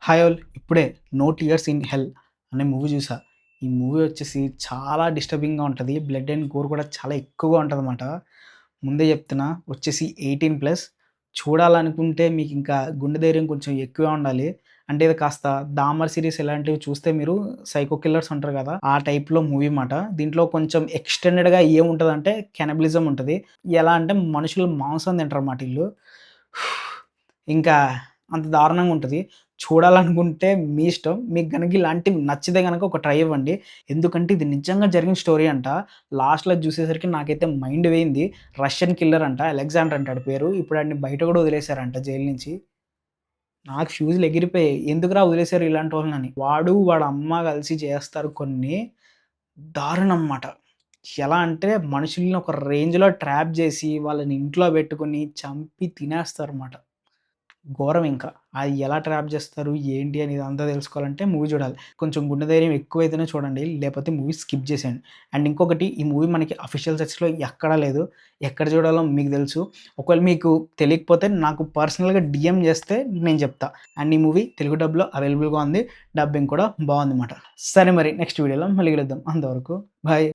Hi all ఇప్పుడే 'no tears in హెల్' అనే movie చూసా. ఈ మూవీ వచ్చేసి చాలా డిస్టర్బింగ్‌గా ఉంటది. బ్లడ్ అండ్ గోర్ కూడా చాలా ఎక్కువగా ఉంటదనమాట. ముందే చెప్తున్నా వచ్చేసి 18+ చూడాలనుకుంటే మీకింకా గుండె ధైర్యం కొంచెం ఎక్కువే ఉండాలి. అంటే ఇది కాస్త 'డామర్' సీరీస్ ఇలాంటివి చూస్తే మీరు సైకో కిల్లర్స్ ఉంటారు కదా! ఆ టైప్‌లో మూవీ మాట. దీంట్లో కొంచెం ఎక్స్‌టెండెడ్‌గా ఏముంటదంటే కెనబలిజం ఉంటది. ఎలా అంటే మనుషులు మాంసం తింటారన్నమాట ఈళ్ళు. ఇంకా అంత దారుణంగా ఉంటది. చూడాలనుకుంటే మీ ఇష్టం. మీకు గనక ఇలాంటివి నచ్చితే గనక ఒక ట్రై ఇవ్వండి. ఎందుకంటే ఇది నిజంగా జరిగిన స్టోరీ అంట. లాస్ట్‌లో అది చూసేసరికి నాకైతే మైండ్ పోయింది. రష్యన్ కిల్లర్ అంట. అలెగ్జాండర్ అంట ఆడి పేరు. ఇప్పుడు ఆడిని బయట కూడా వదిలేసారంట జైలు నుంచి. నాకు ఫ్యూజులు ఎగిరిపోయాయి. ఎందుకురా వదిలేసారు ఇలాంటోళ్ళనని. వాడు, వాడి అమ్మ కలిసి చేస్తారు కొన్ని దారుణం మాట. ఎలా అంటే మనుషుల్ని ఒక రేంజ్‌లో ట్రాప్ జేసి, వాళ్ళని ఇంట్లో పెట్టుకొని చంపి తినేస్తారన్నమాట. ఘోరం ఇంకా. అది ఎలా ట్రాప్ జేస్తారు, ఏంటి అని ఇదంతా తెలుసుకోవాలంటే మూవీ చూడాలి. కొంచెం గుండె ధైర్యం ఎక్కువైతేనే చూడండి. లేపోతే మూవీ స్కిప్ చేసేయండి. అండ్ ఇంకొకటి ఈ మూవీ మనకి అఫీషియల్ సైట్స్‌లో ఎక్కడా లేదు. ఎక్కడ చూడాలో మీకు తెలుసు. ఒకవేళ మీకు తెలియకపోతే నాకు పర్సనల్‌గా డీఎం చేస్తే నేను చెప్తా. అండ్ ఈ మూవీ తెలుగు డబ్‌లో అవైలబుల్‌గా ఉంది. డబ్బింగ్ కూడా బావుందన్నమాట. సరే మరి నెక్స్ట్ వీడియోలో మళ్ళీ కలుద్దాం. అంతవరకు బాయ్.